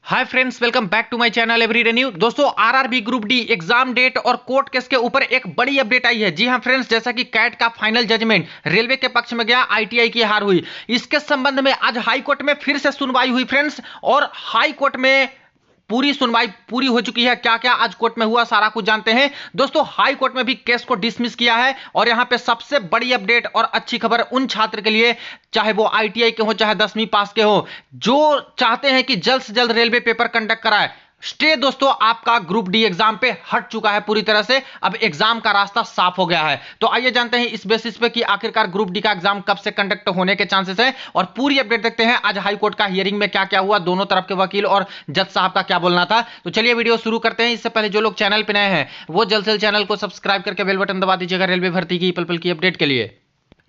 Hi friends, welcome back to my channel everyday news. दोस्तों, RRB group D exam date और court case के ऊपर एक बड़ी अपडेट आई है। जी हां फ्रेंड्स, जैसा कि कैट का फाइनल जजमेंट रेलवे के पक्ष में गया, आईटीआई की हार हुई। इसके संबंध में आज हाई कोर्ट में फिर से सुनवाई हुई फ्रेंड्स, और हाई कोर्ट में पूरी सुनवाई पूरी हो चुकी है। क्या क्या आज कोर्ट में हुआ सारा कुछ जानते हैं। दोस्तों, हाई कोर्ट में भी केस को डिसमिस किया है, और यहां पे सबसे बड़ी अपडेट और अच्छी खबर उन छात्र के लिए, चाहे वो आईटीआई के हो चाहे 10वीं पास के हो, जो चाहते हैं कि जल्द से जल्द रेलवे पेपर कंडक्ट कराए। स्टे दोस्तों आपका ग्रुप डी एग्जाम पे हट चुका है पूरी तरह से। अब एग्जाम का रास्ता साफ हो गया है। तो आइए जानते हैं इस बेसिस पे कि आखिरकार ग्रुप डी का एग्जाम कब से कंडक्ट होने के चांसेस है, और पूरी अपडेट देखते हैं आज हाई कोर्ट का हियरिंग में क्या क्या हुआ, दोनों तरफ के वकील और जज साहब का क्या बोलना था। तो चलिए वीडियो शुरू करते हैं। इससे पहले जो लोग चैनल पे नए हैं वो जल्द से जल्द चैनल को सब्सक्राइब करके बेल बटन दबा दीजिएगा रेलवे भर्ती की पल पल की अपडेट के लिए।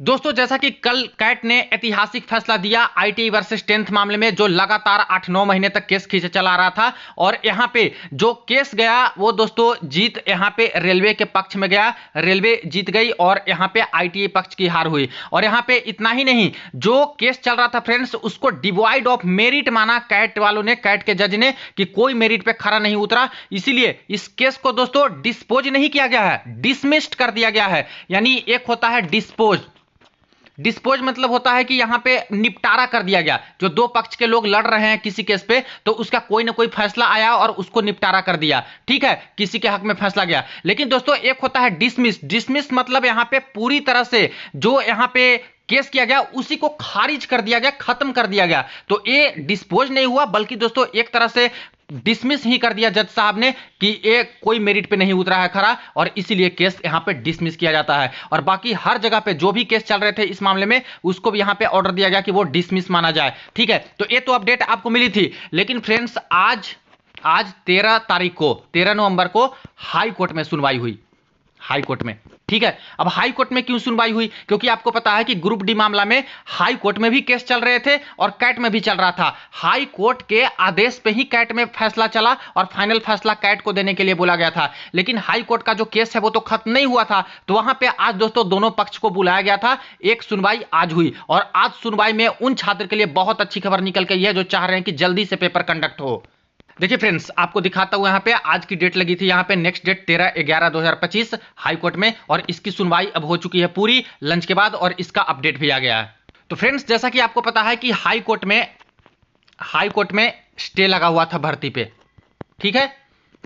दोस्तों, जैसा कि कल कैट ने ऐतिहासिक फैसला दिया आईटीआई वर्सेस 10th मामले में, जो लगातार 8-9 महीने तक केस खींचे चला रहा था, और यहां पे जो केस गया वो दोस्तों जीत यहां पे रेलवे के पक्ष में गया। रेलवे जीत गई और यहां पे आईटीआई पक्ष की हार हुई। और यहां पे इतना ही नहीं, जो केस चल रहा था फ्रेंड्स, उसको डिवाइड ऑफ मेरिट माना कैट वालों ने, कैट के जज ने, कि कोई मेरिट पे खरा नहीं उतरा। इसीलिए इस केस को दोस्तों डिस्पोज नहीं किया गया है, डिसमिस्ड कर दिया गया है। यानी एक होता है डिस्पोज, डिस्पोज मतलब होता है कि यहां पे निपटारा कर दिया गया। जो दो पक्ष के लोग लड़ रहे हैं किसी केस पे, तो उसका कोई ना कोई फैसला आया और उसको निपटारा कर दिया, ठीक है, किसी के हक में फैसला गया। लेकिन दोस्तों एक होता है डिसमिस, डिसमिस मतलब यहां पे पूरी तरह से जो यहां पे केस किया गया उसी को खारिज कर दिया गया, खत्म कर दिया गया। तो ये डिस्पोज नहीं हुआ, बल्कि दोस्तों एक तरह से डिसमिस ही कर दिया जज साहब ने कि ये कोई मेरिट पे नहीं उतरा है खरा, और इसीलिए केस यहां पे डिसमिस किया जाता है। और बाकी हर जगह पे जो भी केस चल रहे थे इस मामले में, उसको भी यहां पे ऑर्डर दिया गया कि वो डिसमिस माना जाए, ठीक है। तो ये तो अपडेट आपको मिली थी। लेकिन फ्रेंड्स आज 13 नवंबर को हाई कोर्ट में सुनवाई हुई, हाई कोर्ट में, ठीक है। अब हाई कोर्ट में क्यों सुनवाई हुई? क्योंकि आपको पता है कि ग्रुप डी मामला में हाई कोर्ट में भी केस चल रहे थे और कैट में भी चल रहा था। हाई कोर्ट के आदेश पे ही कैट में फैसला चला और फाइनल फैसला कैट को देने के लिए बोला गया था। लेकिन हाई कोर्ट का जो केस है वो तो खत्म नहीं हुआ था, तो वहां पे आज दोस्तों दोनों पक्ष को बुलाया गया था। एक सुनवाई आज हुई, और आज सुनवाई में उन छात्र के लिए बहुत अच्छी खबर निकल के है जो चाह रहे हैं कि जल्दी से पेपर कंडक्ट हो। देखिए फ्रेंड्स, आपको दिखाता हूं, यहां पे आज की डेट लगी थी, यहां पे नेक्स्ट डेट 13/11/2025 हाई कोर्ट में, और इसकी सुनवाई अब हो चुकी है पूरी लंच के बाद, और इसका अपडेट भी आ गया है। तो फ्रेंड्स, जैसा कि आपको पता है कि हाई कोर्ट में स्टे लगा हुआ था भर्ती पे, ठीक है,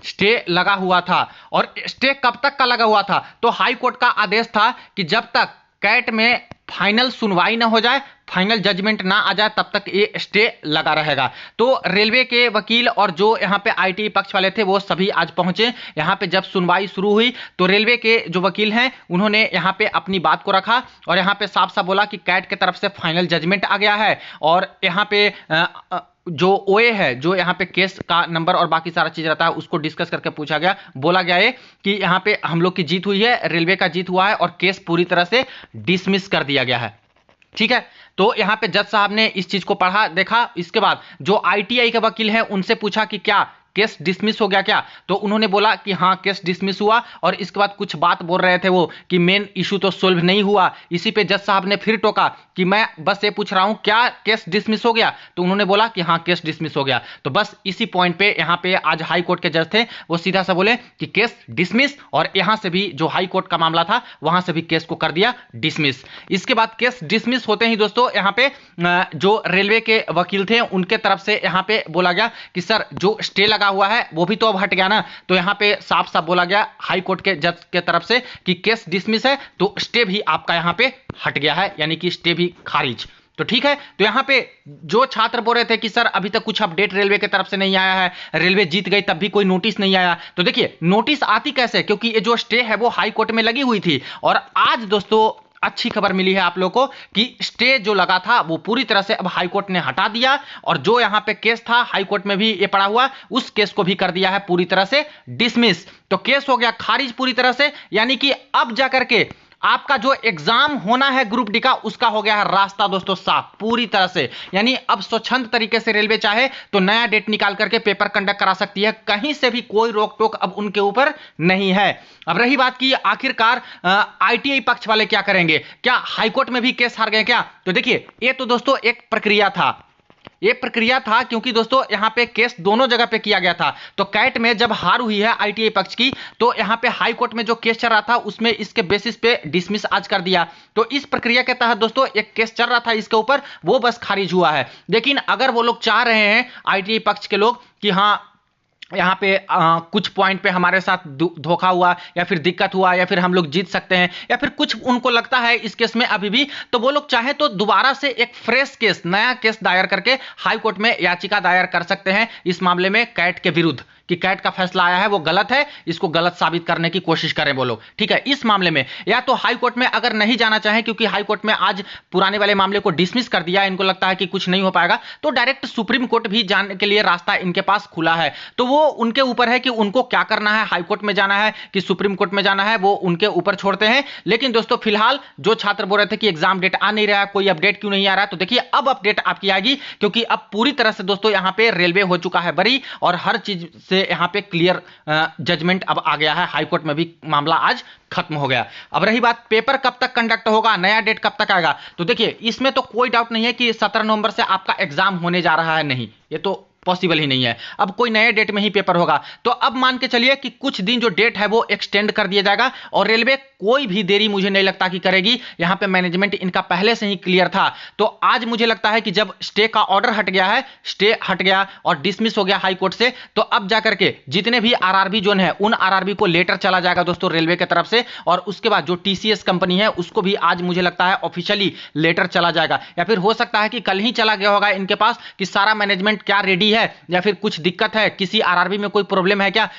स्टे लगा हुआ था। और स्टे कब तक का लगा हुआ था? तो हाई कोर्ट का आदेश था कि जब तक कैट में फाइनल सुनवाई ना हो जाए, फाइनल जजमेंट ना आ जाए, तब तक ये स्टे लगा रहेगा। तो रेलवे के वकील और जो यहाँ पे आईटीआई पक्ष वाले थे वो सभी आज पहुंचे। यहाँ पे जब सुनवाई शुरू हुई तो रेलवे के जो वकील हैं उन्होंने यहाँ पे अपनी बात को रखा, और यहाँ पे साफ साफ बोला कि कैट के तरफ से फाइनल जजमेंट आ गया है, और यहाँ पे जो ओए है, जो यहाँ पे केस का नंबर और बाकी सारा चीज रहता है, उसको डिस्कस करके पूछा गया। बोला गया है कि यहाँ पे हम लोग की जीत हुई है, रेलवे का जीत हुआ है, और केस पूरी तरह से डिसमिस कर दिया गया है, ठीक है। तो यहां पे जज साहब ने इस चीज को पढ़ा, देखा। इसके बाद जो आईटीआई के वकील हैं उनसे पूछा कि क्या केस डिसमिस हो गया क्या? तो उन्होंने बोला कि हाँ केस डिसमिस हुआ, और इसके बाद कुछ बात बोल रहे थे वो कि मेन इशू तो सोल्व नहीं हुआ। इसी पे जज साहब ने फिर टोका कि मैं बस ये पूछ रहा हूं क्या केस डिसमिस हो गया? तो उन्होंने बोला कि हाँ केस डिसमिस हो गया। तो बस इसी पॉइंट पे यहाँ पे आज हाई कोर्ट के जज थे वो सीधा सा बोले कि केस डिसमिस, और यहां से भी जो हाई कोर्ट का मामला था वहां से भी केस को कर दिया डिसमिस। इसके बाद केस डिसमिस होते ही दोस्तों यहाँ पे जो रेलवे के वकील थे उनके तरफ से यहाँ पे बोला गया कि सर जो स्टे लगा हुआ है वो भी तो अब हट गया ना। तो यहां पे साफ साफ बोला गया हाई कोर्ट के जज के तरफ से कि केस डिसमिस है, तो स्टे भी आपका यहां पे हट गया है, यानी कि स्टे भी खारिज। तो ठीक है। तो यहां पे जो छात्र बोल रहे थे कि सर अभी तक कुछ अपडेट रेलवे की तरफ से नहीं आया है, रेलवे जीत गई तब भी कोई नोटिस नहीं आया, तो देखिए नोटिस आती कैसे, क्योंकि ये जो स्टे है वो हाई कोर्ट में लगी हुई थी। और आज दोस्तों अच्छी खबर मिली है आप लोगों को कि स्टे जो लगा था वो पूरी तरह से अब हाई कोर्ट ने हटा दिया, और जो यहां पे केस था हाई कोर्ट में भी ये पड़ा हुआ, उस केस को भी कर दिया है पूरी तरह से डिसमिस। तो केस हो गया खारिज पूरी तरह से, यानी कि अब जाकर के आपका जो एग्जाम होना है ग्रुप डी का उसका हो गया है रास्ता दोस्तों साफ पूरी तरह से। यानी अब स्वच्छंद तरीके से रेलवे चाहे तो नया डेट निकाल करके पेपर कंडक्ट करा सकती है, कहीं से भी कोई रोक टोक अब उनके ऊपर नहीं है। अब रही बात की आखिरकार आईटीआई पक्ष वाले क्या करेंगे, क्या हाईकोर्ट में भी केस हार गए क्या? तो देखिए ये तो दोस्तों एक प्रक्रिया था, ये प्रक्रिया था क्योंकि दोस्तों यहाँ पे केस दोनों जगह पे किया गया था। तो कैट में जब हार हुई है आईटीआई पक्ष की, तो यहाँ पे हाई कोर्ट में जो केस चल रहा था उसमें इसके बेसिस पे डिसमिस आज कर दिया। तो इस प्रक्रिया के तहत दोस्तों एक केस चल रहा था इसके ऊपर, वो बस खारिज हुआ है। लेकिन अगर वो लोग चाह रहे हैं आईटीआई पक्ष के लोग कि हाँ यहाँ पे कुछ पॉइंट पे हमारे साथ धोखा हुआ या फिर दिक्कत हुआ या फिर हम लोग जीत सकते हैं या फिर कुछ उनको लगता है इस केस में अभी भी, तो वो लोग चाहे तो दोबारा से एक फ्रेश केस, नया केस दायर करके हाई कोर्ट में याचिका दायर कर सकते हैं इस मामले में कैट के विरुद्ध कि कैट का फैसला आया है वो गलत है, इसको गलत साबित करने की कोशिश करें वो लोग। ठीक है, इस मामले में या तो हाई कोर्ट में अगर नहीं जाना चाहें क्योंकि हाई कोर्ट में आज पुराने वाले मामले को डिसमिस कर दिया, इनको लगता है कि कुछ नहीं हो पाएगा, तो डायरेक्ट सुप्रीम कोर्ट भी जाने के लिए रास्ता इनके पास खुला है। तो वो उनके ऊपर है कि उनको क्या करना है, हाई कोर्ट में जाना है कि सुप्रीम कोर्ट में जाना है, वो उनके ऊपर छोड़ते हैं। लेकिन दोस्तों फिलहाल जो छात्र बोल रहे थे कि एग्जाम डेट आ नहीं रहा, कोई अपडेट क्यों नहीं आ रहा, तो देखिए अब अपडेट आपकी आएगी क्योंकि अब पूरी तरह से दोस्तों यहाँ पे रेलवे हो चुका है बरी और हर चीज से यहाँ पे क्लियर जजमेंट अब आ गया है। हाई कोर्ट में भी मामला आज खत्म हो गया। अब रही बात पेपर कब तक कंडक्ट होगा, नया डेट कब तक आएगा, तो देखिए इसमें तो कोई डाउट नहीं है कि 17 नवंबर से आपका एग्जाम होने जा रहा है, नहीं ये तो पॉसिबल ही नहीं है। अब कोई नए डेट में ही पेपर होगा, तो अब मान के चलिए कि कुछ दिन जो डेट है वो एक्सटेंड कर दिया जाएगा और रेलवे कोई भी देरी मुझे नहीं लगता कि करेगी। यहां पे मैनेजमेंट इनका पहले से ही क्लियर था। तो आज मुझे लगता है कि जब स्टे का ऑर्डर हट गया है, स्टे हट गया और डिसमिस हो गया हाई कोर्ट से, तो अब जाकर के जितने भी आरआरबी जोन है उन आरआरबी को लेटर चला जाएगा दोस्तों रेलवे की तरफ से, और उसके बाद जो टीसीएस कंपनी है उसको भी आज मुझे लगता है ऑफिशियली लेटर चला जाएगा, या फिर हो सकता है कि कल ही चला गया होगा इनके पास कि सारा मैनेजमेंट क्या रेडी है या फिर कुछ दिक्कत है, किसी आरआरबी में कोई प्रॉब्लम है क्या,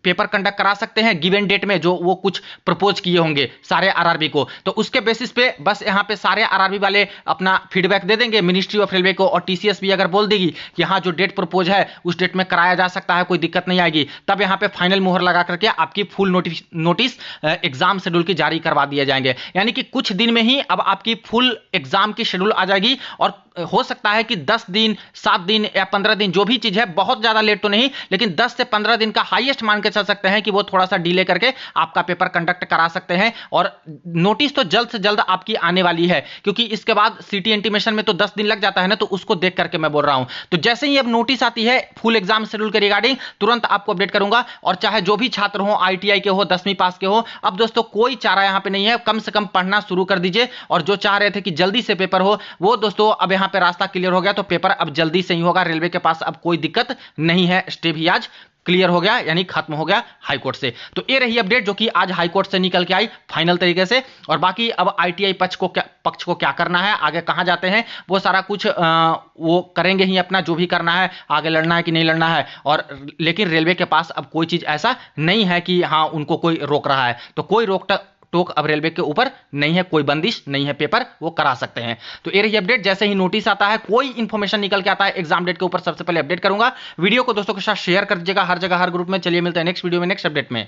पेपर कंडक्ट करा सकते हैं गिवन डेट में, जो वो कुछ प्रपोज किए होंगे सारे आरआरबी को। तो उसके बेसिस पे बस यहाँ पे सारे आरआरबी वाले अपना फीडबैक दे देंगे मिनिस्ट्री ऑफ रेलवे को, और टीसीएस भी अगर बोल देगी कि हाँ जो डेट प्रपोज है उस डेट में कराया जा सकता है, कोई दिक्कत नहीं आएगी, तब यहाँ पे फाइनल मुहर लगा करके आपकी फुल नोटिस एग्जाम शेड्यूल की जारी करवा दिए जाएंगे। यानी कि कुछ दिन में ही अब आपकी फुल एग्जाम की शेड्यूल आ जाएगी, और हो सकता है कि 10 दिन 7 दिन या 15 दिन जो भी चीज है, बहुत ज्यादा लेट तो नहीं लेकिन 10 से 15 दिन का हाईएस्ट मान के चल सकते हैं कि वो थोड़ा सा डिले करके आपका पेपर कंडक्ट करा सकते हैं। और नोटिस तो जल्द से जल्द आपकी आने वाली है, क्योंकि इसके बाद सिटी इंटीमेशन में तो 10 दिन लग जाता है ना, तो उसको देख करके मैं बोल रहा हूं। तो जैसे ही अब नोटिस आती है फुल एग्जाम शेड्यूल के रिगार्डिंग, तुरंत आपको अपडेट करूंगा। और चाहे जो भी छात्र हो, आईटीआई के हो, 10वीं पास के हो, अब दोस्तों कोई चारा यहां पे नहीं है, कम से कम पढ़ना शुरू कर दीजिए। और जो चाह रहे थे कि जल्दी से पेपर हो, वो दोस्तों अब यहां पे रास्ता क्लियर हो गया, तो पेपर अब जल्दी से ही होगा। रेलवे के पास अब कोई दिक्कत नहीं है, स्टे भी आज क्लियर हो गया, यानी खत्म हो गया हाई कोर्ट से। तो ये रही अपडेट जो कि आज हाई कोर्ट से निकल के आई फाइनल तरीके से। और बाकी अब आईटीआई पक्ष को क्या करना है, आगे कहां जाते हैं, वो सारा कुछ वो करेंगे ही अपना, जो भी करना है, आगे लड़ना है कि नहीं लड़ना है। और लेकिन रेलवे के पास अब कोई चीज ऐसा नहीं है कि हाँ उनको कोई रोक रहा है, तो कोई रोक टोक अब रेलवे के ऊपर नहीं है, कोई बंदिश नहीं है, पेपर वो करा सकते हैं। तो ये रही अपडेट, जैसे ही नोटिस आता है, कोई इंफॉर्मेशन निकल के आता है एग्जाम डेट के ऊपर, सबसे पहले अपडेट करूंगा। वीडियो को दोस्तों के साथ शेयर कर दीजिएगा हर जगह हर ग्रुप में। चलिए मिलते हैं नेक्स्ट वीडियो में नेक्स्ट अपडेट में।